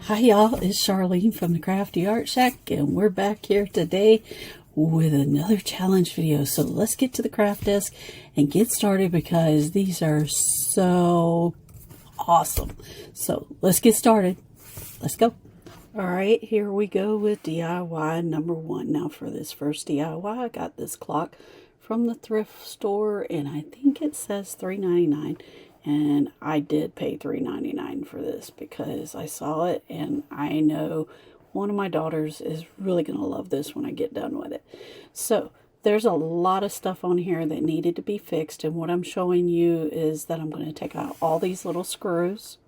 Hi y'all, it's Charlene from the Crafty Art Shack, and we're back here today with another challenge video. So let's get to the craft desk and get started because these are so awesome. So let's get started. Let's go. Alright, here we go with DIY number 1. Now for this first DIY, I got this clock from the thrift store, and I think it says $3.99. And I did pay $3.99 for this because I saw it, and I know one of my daughters is really going to love this when I get done with it. So there's a lot of stuff on here that needed to be fixed, and what I'm showing you is that I'm going to take out all these little screws.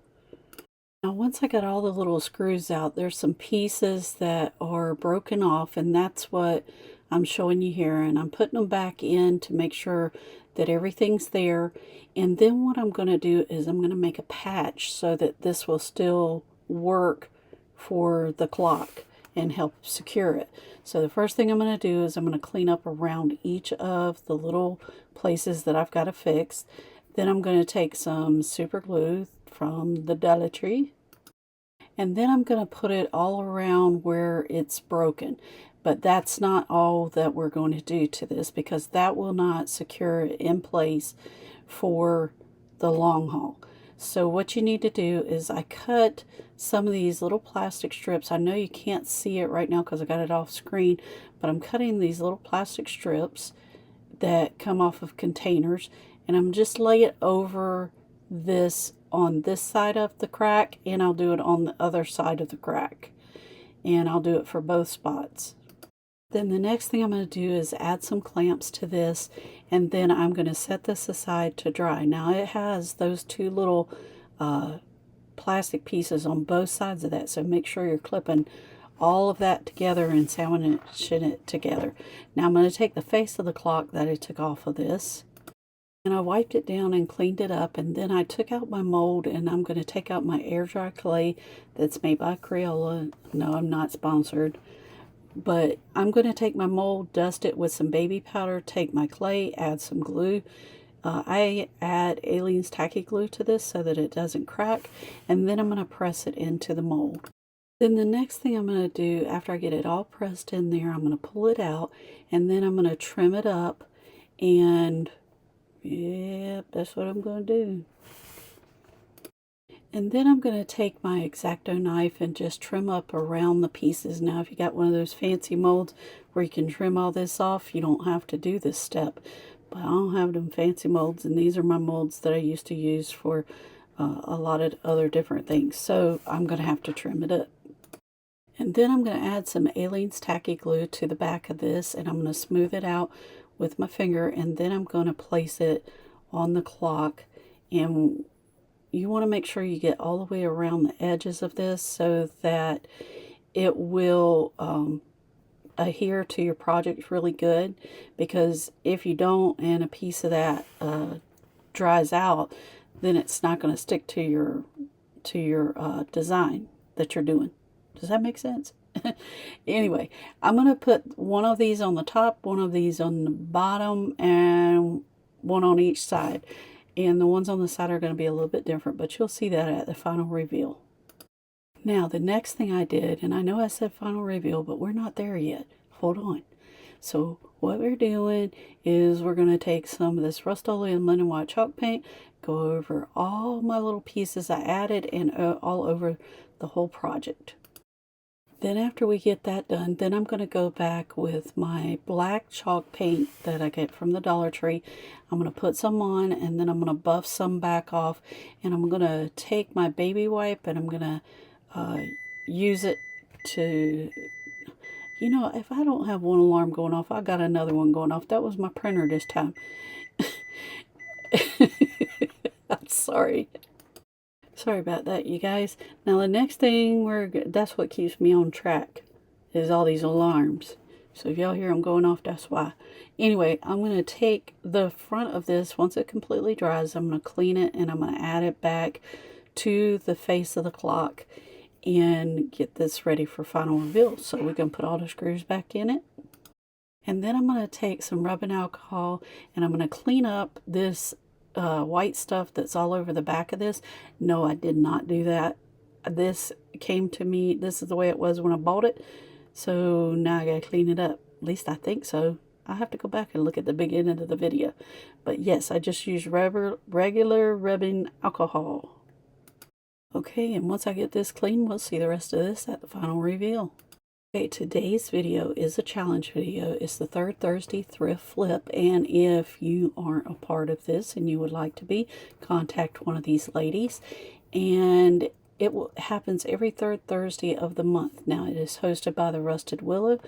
Now once I got all the little screws out, there's some pieces that are broken off, and that's what I'm showing you here, and I'm putting them back in to make sure that everything's there. And then what I'm going to do is I'm going to make a patch so that this will still work for the clock and help secure it. So the first thing I'm going to do is I'm going to clean up around each of the little places that I've got to fix. Then I'm going to take some super glue from the Dollar Tree, and then I'm going to put it all around where it's broken. But that's not all that we're going to do to this, because that will not secure it in place for the long haul. So what you need to do is I cut some of these little plastic strips. I know you can't see it right now because I got it off screen, but I'm cutting these little plastic strips that come off of containers, and I'm just laying it over this on this side of the crack, and I'll do it on the other side of the crack, and I'll do it for both spots. Then the next thing I'm going to do is add some clamps to this, and then I'm going to set this aside to dry. Now it has those two little plastic pieces on both sides of that, so make sure you're clipping all of that together and sandwiching it together. Now I'm going to take the face of the clock that I took off of this, and I wiped it down and cleaned it up, and then I took out my mold, and I'm going to take out my air dry clay that's made by Crayola. No, I'm not sponsored. But I'm going to take my mold, dust it with some baby powder, take my clay, add some glue. I add Aleene's tacky glue to this so that it doesn't crack, and then I'm going to press it into the mold. Then the next thing I'm going to do, after I get it all pressed in there, I'm going to pull it out, and then I'm going to trim it up, and yeah, that's what I'm going to do. And then I'm going to take my X-Acto knife and just trim up around the pieces. Now, if you got one of those fancy molds where you can trim all this off, you don't have to do this step. But I don't have them fancy molds, and these are my molds that I used to use for a lot of other different things. So I'm going to have to trim it up. And then I'm going to add some Aleene's tacky glue to the back of this, and I'm going to smooth it out with my finger, and then I'm going to place it on the clock. And you want to make sure you get all the way around the edges of this so that it will adhere to your project really good, because if you don't and a piece of that dries out, then it's not going to stick to your design that you're doing. Does that make sense? Anyway, I'm going to put one of these on the top, one of these on the bottom, and one on each side. And the ones on the side are going to be a little bit different, but you'll see that at the final reveal. Now, the next thing I did, and I know I said final reveal, but we're not there yet. Hold on. So what we're doing is we're going to take some of this Rust-Oleum linen white chalk paint, go over all my little pieces I added, and all over the whole project. Then after we get that done, then I'm going to go back with my black chalk paint that I get from the Dollar Tree. I'm going to put some on, and then I'm going to buff some back off, and I'm going to take my baby wipe, and I'm going to use it to, you know, if I don't have one alarm going off, I got another one going off. That was my printer this time. I'm sorry. Sorry about that, you guys. Now the next thing that's what keeps me on track is all these alarms. So if y'all hear them going off, that's why. Anyway, I'm going to take the front of this, once it completely dries, I'm going to clean it, and I'm going to add it back to the face of the clock and get this ready for final reveal. So we're going to put all the screws back in it. And then I'm going to take some rubbing alcohol, and I'm going to clean up this white stuff that's all over the back of this. No, I did not do that. this came to me, this is the way it was when I bought it. So now I gotta clean it up. At least I think so. I have to go back and look at the beginning of the video. But yes, I just use regular rubbing alcohol. Okay, and once I get this clean, we'll see the rest of this at the final reveal. Okay, today's video is a challenge video. It's the third Thursday thrift flip, and if you aren't a part of this and you would like to be, contact one of these ladies. And it happens every third Thursday of the month. Now, it is hosted by the Rusted Willow,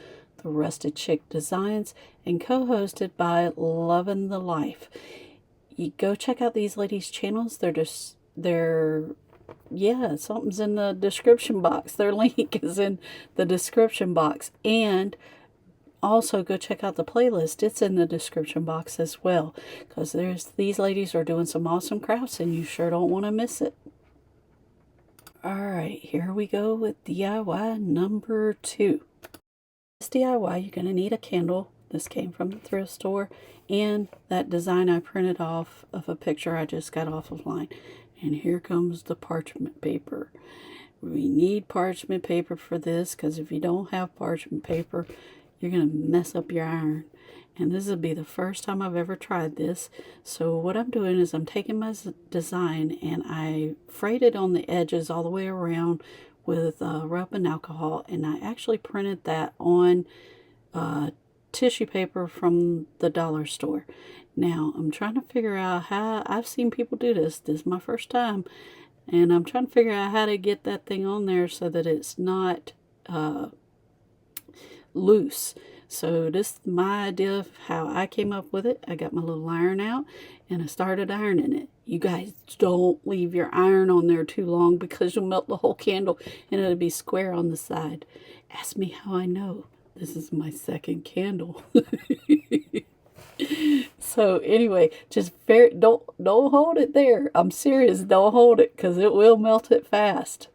the Rusted Chick Designs, and co-hosted by Lovensthelife. You go check out these ladies' channels. Yeah, something's in the description box. Their link is in the description box. And also go check out the playlist. It's in the description box as well. Because these ladies are doing some awesome crafts and you sure don't want to miss it. Alright, here we go with DIY number 2. This DIY, you're going to need a candle. This came from the thrift store. And that design I printed off of a picture I just got off of line. And here comes the parchment paper. We need parchment paper for this, because if you don't have parchment paper, you're going to mess up your iron. And this will be the first time I've ever tried this. So what I'm doing is I'm taking my design and I frayed it on the edges all the way around with rubbing alcohol. And I actually printed that on tissue paper from the dollar store. Now, I'm trying to figure out how, I've seen people do this. This is my first time. And I'm trying to figure out how to get that thing on there so that it's not loose. So this is my idea of how I came up with it. I got my little iron out and I started ironing it. You guys don't leave your iron on there too long because you'll melt the whole candle and it'll be square on the side. Ask me how I know. This is my second candle. So anyway, just don't hold it there. I'm serious, don't hold it because it will melt it fast.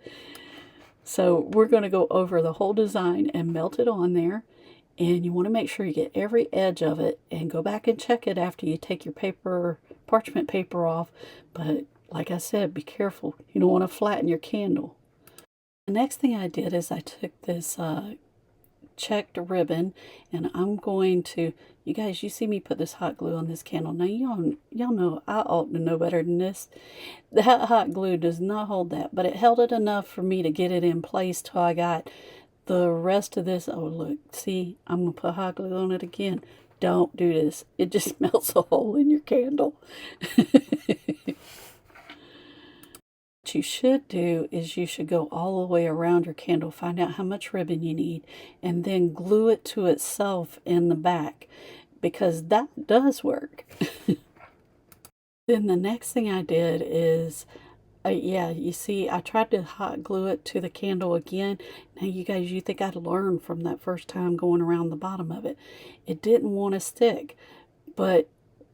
So we're going to go over the whole design and melt it on there. And you want to make sure you get every edge of it and go back and check it after you take your parchment paper off. But like I said, be careful. You don't want to flatten your candle. The next thing I did is I took this checked ribbon and I'm going to, you guys, you see me put this hot glue on this candle. Now y'all know I ought to know better than this. That hot glue does not hold that, but it held it enough for me to get it in place till I got the rest of this. Oh look, see, I'm gonna put hot glue on it again. Don't do this. It just melts a hole in your candle. What you should do is you should go all the way around your candle, find out how much ribbon you need, and then glue it to itself in the back, because that does work. Then the next thing I did is, yeah, you see, I tried to hot glue it to the candle again. Now you guys, you think I'd learn from that first time going around the bottom of it. It didn't want to stick, but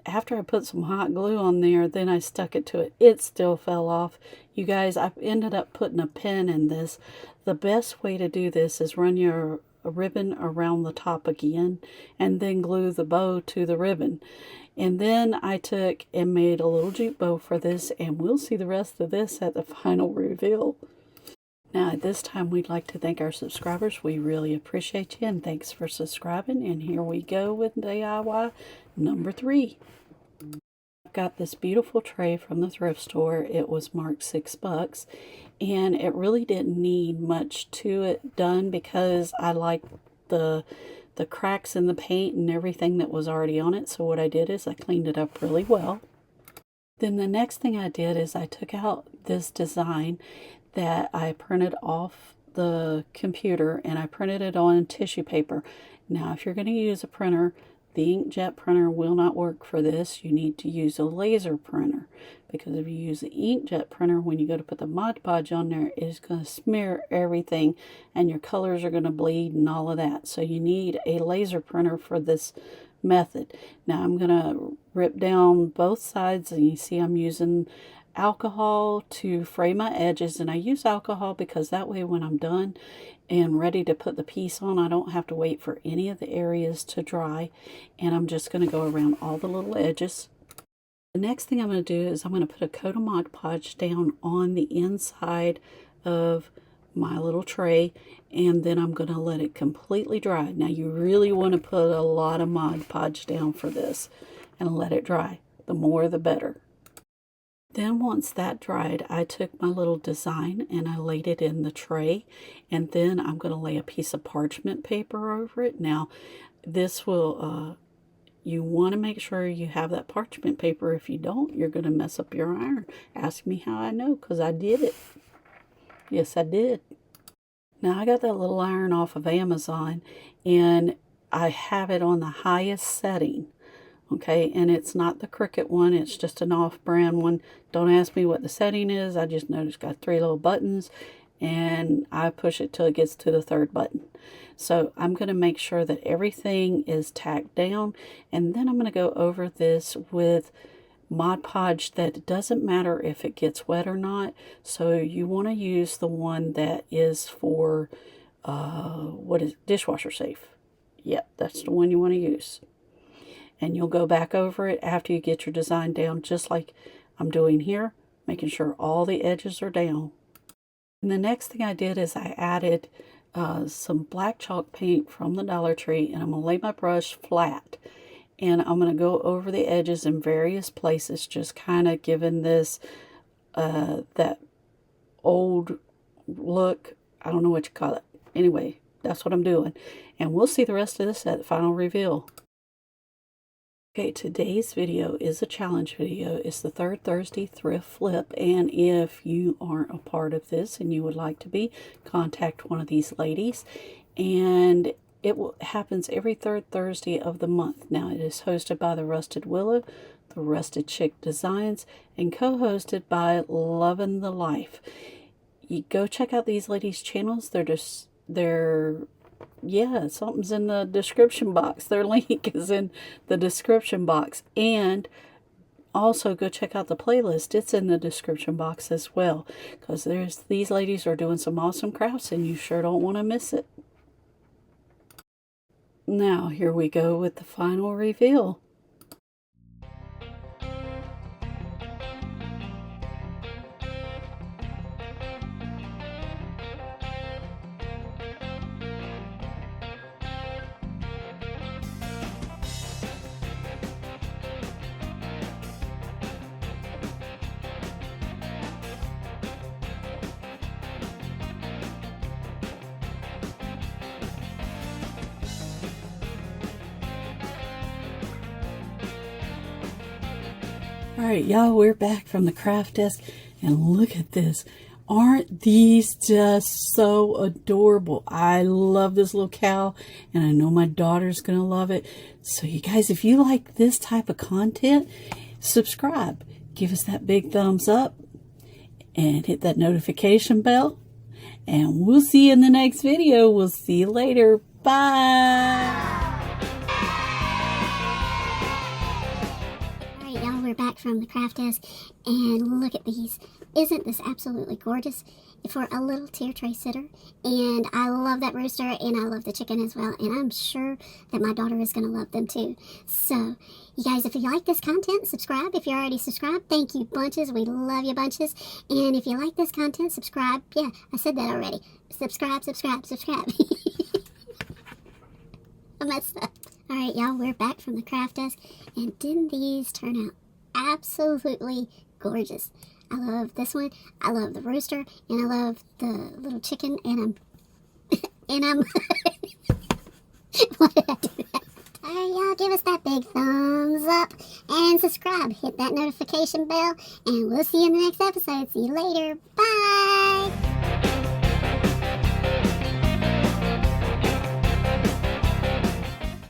after I put some hot glue on there, then I stuck it to it. It still fell off. You guys, I've ended up putting a pin in this. The best way to do this is run your ribbon around the top again and then glue the bow to the ribbon. And then I took and made a little jute bow for this, and we'll see the rest of this at the final reveal. Now at this time, we'd like to thank our subscribers. We really appreciate you, and thanks for subscribing. And here we go with DIY number 3. I've got this beautiful tray from the thrift store. It was marked $6, and it really didn't need much to it done because I like the cracks in the paint and everything that was already on it. So what I did is I cleaned it up really well. Then the next thing I did is I took out this design that I printed off the computer and I printed it on tissue paper. Now if you're going to use a printer, the inkjet printer will not work for this. You need to use a laser printer, because if you use the inkjet printer, when you go to put the Mod Podge on there, it's going to smear everything and your colors are going to bleed and all of that. So you need a laser printer for this method. Now I'm going to rip down both sides, and you see I'm using alcohol to fray my edges, and I use alcohol because that way when I'm done and ready to put the piece on, I don't have to wait for any of the areas to dry, and I'm just going to go around all the little edges. The next thing I'm going to do is I'm going to put a coat of Mod Podge down on the inside of my little tray, and then I'm going to let it completely dry. Now you really want to put a lot of Mod Podge down for this and let it dry. The more the better. Then once that dried, I took my little design and I laid it in the tray, and then I'm going to lay a piece of parchment paper over it. Now this will, you want to make sure you have that parchment paper. If you don't, you're going to mess up your iron. Ask me how I know, because I did it. Yes, I did. Now I got that little iron off of Amazon, and I have it on the highest setting. Okay, and it's not the Cricut one, it's just an off-brand one. Don't ask me what the setting is. I just noticed it's got 3 little buttons, and I push it till it gets to the 3rd button. So I'm going to make sure that everything is tacked down, and then I'm going to go over this with Mod Podge that doesn't matter if it gets wet or not. So you want to use the one that is for, dishwasher safe. Yep, that's the one you want to use. And you'll go back over it after you get your design down, just like I'm doing here, making sure all the edges are down. And the next thing I did is I added some black chalk paint from the Dollar Tree, and I'm going to lay my brush flat. And I'm going to go over the edges in various places, just kind of giving this that old look. I don't know what you call it. Anyway, that's what I'm doing. And we'll see the rest of this at the final reveal. Okay, today's video is a challenge video. It's the 3rd Thursday Thrift Flip, and if you aren't a part of this and you would like to be, contact one of these ladies. And it happens every 3rd Thursday of the month. Now, it is hosted by the Rusted Willow, the Rusted Chick Designs, and co-hosted by Lovensthelife. You go check out these ladies' channels. Yeah, something's in the description box. Their link is in the description box. And also go check out the playlist. It's in the description box as well. Because these ladies are doing some awesome crafts, and you sure don't want to miss it. Now, here we go with the final reveal. Alright, y'all, we're back from the craft desk, and look at this. Aren't these just so adorable? I love this little cow, and I know my daughter's going to love it. So you guys, if you like this type of content, subscribe. Give us that big thumbs up, and hit that notification bell. And we'll see you in the next video. We'll see you later. Bye! We're back from the craft desk, and look at these. Isn't this absolutely gorgeous for a little tier tray sitter? And I love that rooster, and I love the chicken as well, and I'm sure that my daughter is going to love them too. So you guys, if you like this content, subscribe. If you're already subscribed, thank you bunches. We love you bunches. And if you like this content, subscribe. Yeah, I said that already. Subscribe. I messed up. Alright, y'all, we're back from the craft desk, and didn't these turn out absolutely gorgeous? I love this one, I love the rooster, and I love the little chicken, and I'm why did I do that? Alright, y'all, give us that big thumbs up and subscribe. Hit that notification bell, and we'll see you in the next episode. See you later. Bye!